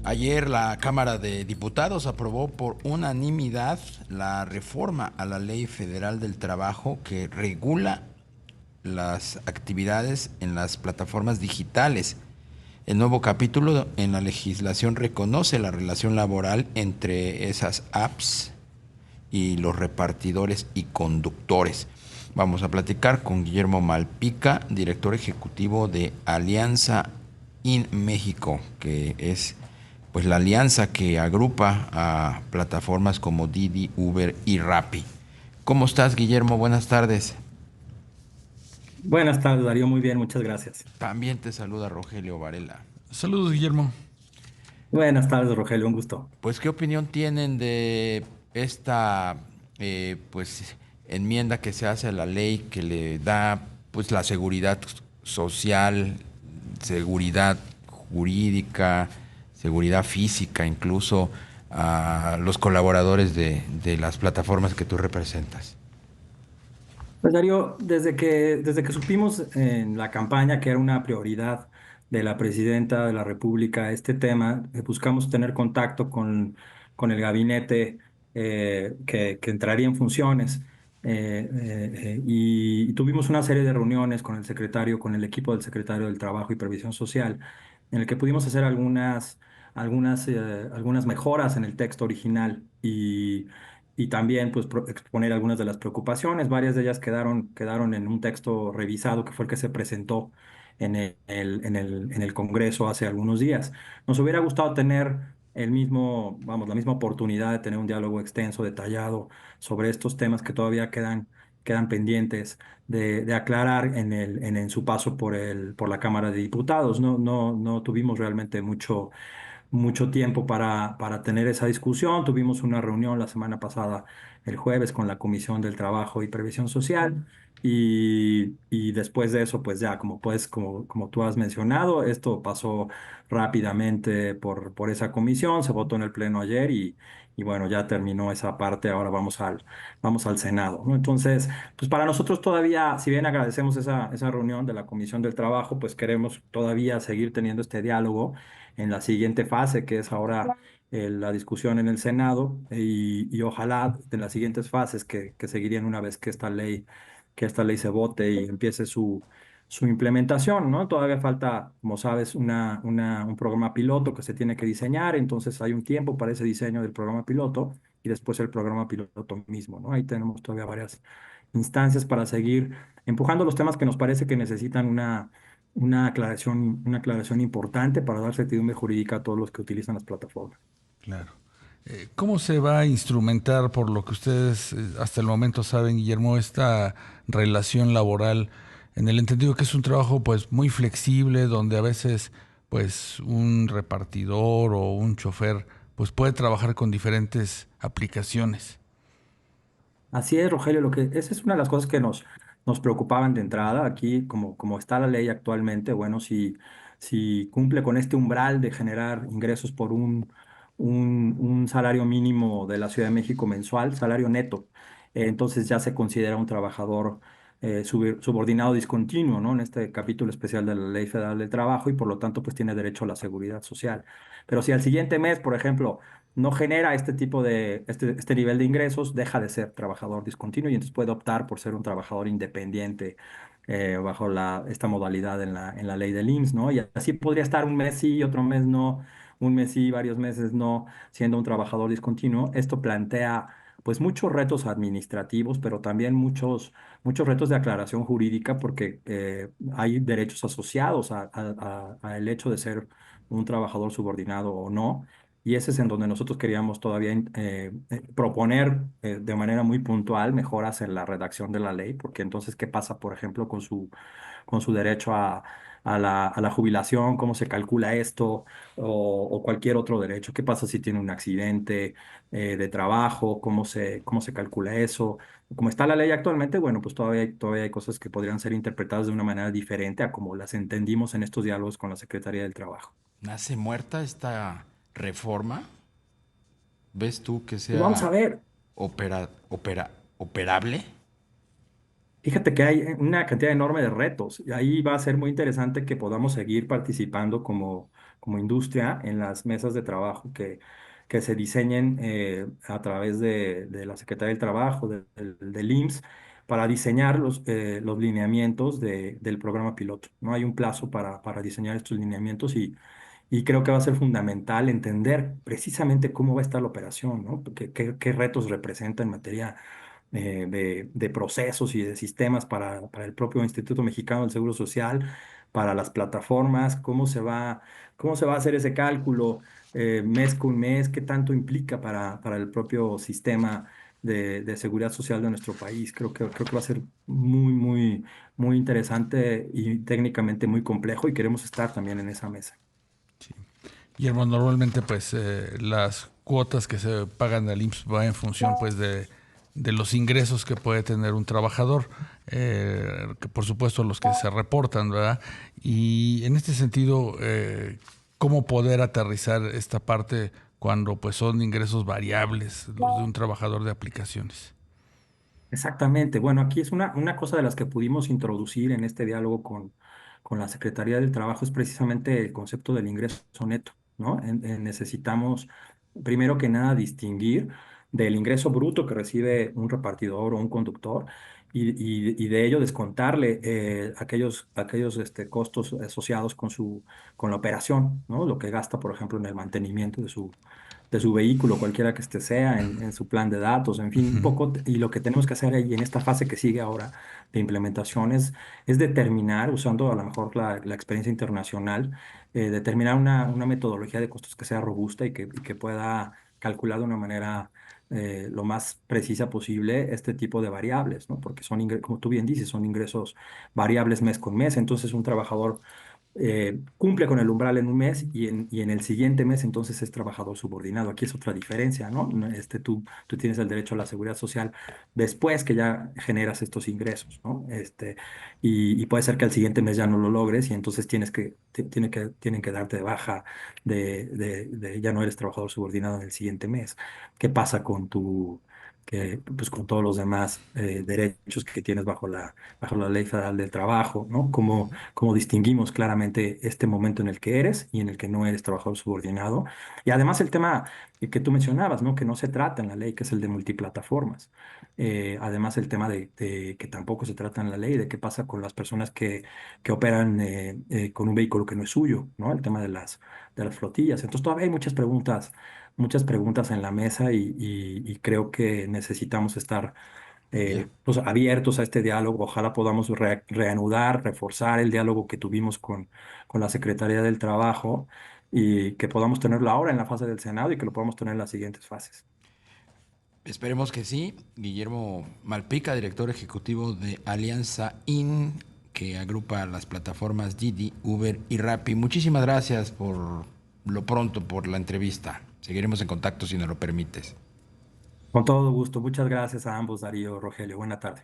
Ayer la Cámara de Diputados aprobó por unanimidad la reforma a la Ley Federal del Trabajo que regula las actividades en las plataformas digitales. El nuevo capítulo en la legislación reconoce la relación laboral entre esas apps y los repartidores y conductores. Vamos a platicar con Guillermo Malpica, director ejecutivo de Alianza in México, que es pues la alianza que agrupa a plataformas como Didi, Uber y Rappi. ¿Cómo estás, Guillermo? Buenas tardes. Buenas tardes, Darío. Muy bien, muchas gracias. También te saluda Rogelio Varela. Saludos, Guillermo. Buenas tardes, Rogelio. Un gusto. Pues, ¿qué opinión tienen de esta pues enmienda que se hace a la ley que le da pues la seguridad social, seguridad jurídica, seguridad física, incluso a los colaboradores de las plataformas que tú representas? Pues Darío, desde que supimos en la campaña que era una prioridad de la presidenta de la República este tema, buscamos tener contacto con el gabinete que entraría en funciones y tuvimos una serie de reuniones con el secretario, con el equipo del secretario del Trabajo y Previsión Social, en el que pudimos hacer algunas mejoras en el texto original y también pues exponer algunas de las preocupaciones. Varias de ellas quedaron en un texto revisado que fue el que se presentó en el Congreso hace algunos días. Nos hubiera gustado tener la misma oportunidad de tener un diálogo extenso, detallado sobre estos temas que todavía quedan pendientes de aclarar en su paso por la Cámara de Diputados. No tuvimos realmente mucho tiempo para tener esa discusión. Tuvimos una reunión la semana pasada, el jueves, con la Comisión del Trabajo y Previsión Social. Y después de eso, pues ya, como tú has mencionado, esto pasó rápidamente por esa comisión, se votó en el Pleno ayer y bueno, ya terminó esa parte, ahora vamos al Senado, ¿no? Entonces, pues para nosotros todavía, si bien agradecemos esa reunión de la Comisión del Trabajo, pues queremos todavía seguir teniendo este diálogo en la siguiente fase, que es ahora la discusión en el Senado y ojalá en las siguientes fases que seguirían una vez que esta ley se vote y empiece su implementación, ¿no? Todavía falta, como sabes, un programa piloto que se tiene que diseñar, entonces hay un tiempo para ese diseño del programa piloto y después el programa piloto mismo, ¿no? Ahí tenemos todavía varias instancias para seguir empujando los temas que nos parece que necesitan una aclaración importante para dar certidumbre jurídica a todos los que utilizan las plataformas. Claro. ¿Cómo se va a instrumentar, por lo que ustedes hasta el momento saben, Guillermo, esta relación laboral, en el entendido que es un trabajo pues muy flexible, donde a veces pues un repartidor o un chofer pues puede trabajar con diferentes aplicaciones? Así es, Rogelio, esa es una de las cosas que nos preocupaban de entrada. Aquí, como está la ley actualmente, bueno, si cumple con este umbral de generar ingresos por un salario mínimo de la Ciudad de México mensual, salario neto, entonces ya se considera un trabajador subordinado discontinuo, ¿no? En este capítulo especial de la Ley Federal del Trabajo y por lo tanto, pues tiene derecho a la seguridad social. Pero si al siguiente mes, por ejemplo, no genera este nivel de ingresos, deja de ser trabajador discontinuo y entonces puede optar por ser un trabajador independiente bajo esta modalidad en la ley del IMSS, ¿no? Y así podría estar un mes sí y otro mes no, un mes sí, varios meses no, siendo un trabajador discontinuo. Esto plantea pues muchos retos administrativos, pero también muchos retos de aclaración jurídica porque hay derechos asociados a el hecho de ser un trabajador subordinado o no. Y ese es en donde nosotros queríamos todavía proponer de manera muy puntual mejoras en la redacción de la ley, porque entonces, ¿qué pasa, por ejemplo, con su derecho a la jubilación? ¿Cómo se calcula esto? O cualquier otro derecho. ¿Qué pasa si tiene un accidente de trabajo? ¿Cómo se calcula eso? Como está la ley actualmente, bueno, pues todavía hay cosas que podrían ser interpretadas de una manera diferente a como las entendimos en estos diálogos con la Secretaría del Trabajo. ¿Nace muerta esta reforma? ¿Ves tú que Pues vamos sea a ver. operable? Fíjate que hay una cantidad enorme de retos y ahí va a ser muy interesante que podamos seguir participando como industria en las mesas de trabajo que se diseñen a través de la Secretaría del Trabajo, del IMSS, para diseñar los lineamientos del programa piloto. ¿No? Hay un plazo para diseñar estos lineamientos y creo que va a ser fundamental entender precisamente cómo va a estar la operación, ¿no? ¿Qué retos representa en materia de procesos y de sistemas para el propio Instituto Mexicano del Seguro Social, para las plataformas, cómo se va a hacer ese cálculo mes con mes, qué tanto implica para el propio sistema de seguridad social de nuestro país. Creo que va a ser muy interesante y técnicamente muy complejo y queremos estar también en esa mesa. Guillermo, normalmente pues las cuotas que se pagan al IMSS van en función pues de los ingresos que puede tener un trabajador, que por supuesto los que se reportan, ¿verdad? Y en este sentido, ¿cómo poder aterrizar esta parte cuando pues son ingresos variables los de un trabajador de aplicaciones? Exactamente. Bueno, aquí es una cosa de las que pudimos introducir en este diálogo con la Secretaría del Trabajo es precisamente el concepto del ingreso neto, ¿no? Necesitamos, primero que nada, distinguir del ingreso bruto que recibe un repartidor o un conductor y de ello descontarle aquellos costos asociados con la operación, ¿no? Lo que gasta, por ejemplo, en el mantenimiento de su vehículo, cualquiera que este sea, en su plan de datos, en fin, un Ujú. poco, y lo que tenemos que hacer ahí en esta fase que sigue ahora de implementación es determinar, usando a lo mejor la experiencia internacional, determinar una metodología de costos que sea robusta y que pueda calcular de una manera lo más precisa posible este tipo de variables, ¿no? Porque como tú bien dices, son ingresos variables mes con mes, entonces un trabajador cumple con el umbral en un mes y en el siguiente mes entonces es trabajador subordinado. Aquí es otra diferencia, ¿no? Tú tienes el derecho a la seguridad social después que ya generas estos ingresos, ¿no? Y puede ser que al siguiente mes ya no lo logres y entonces tienen que darte de baja ya no eres trabajador subordinado en el siguiente mes. ¿Qué pasa pues con todos los demás derechos que tienes bajo la Ley Federal del Trabajo, ¿no? Cómo distinguimos claramente este momento en el que eres y en el que no eres trabajador subordinado. Y además el tema que tú mencionabas, ¿no? Que no se trata en la ley, que es el de multiplataformas. Además el tema de que tampoco se trata en la ley, de qué pasa con las personas que operan con un vehículo que no es suyo, ¿no? El tema de las flotillas. Entonces todavía hay muchas preguntas en la mesa y creo que necesitamos estar Ya. pues abiertos a este diálogo. Ojalá podamos reanudar, reforzar el diálogo que tuvimos con la Secretaría del Trabajo y que podamos tenerlo ahora en la fase del Senado y que lo podamos tener en las siguientes fases. Esperemos que sí. Guillermo Malpica, director ejecutivo de Alianza IN, que agrupa las plataformas Didi, Uber y Rappi. Muchísimas gracias por lo pronto, por la entrevista. Seguiremos en contacto si nos lo permites. Con todo gusto. Muchas gracias a ambos, Darío, Rogelio. Buena tarde.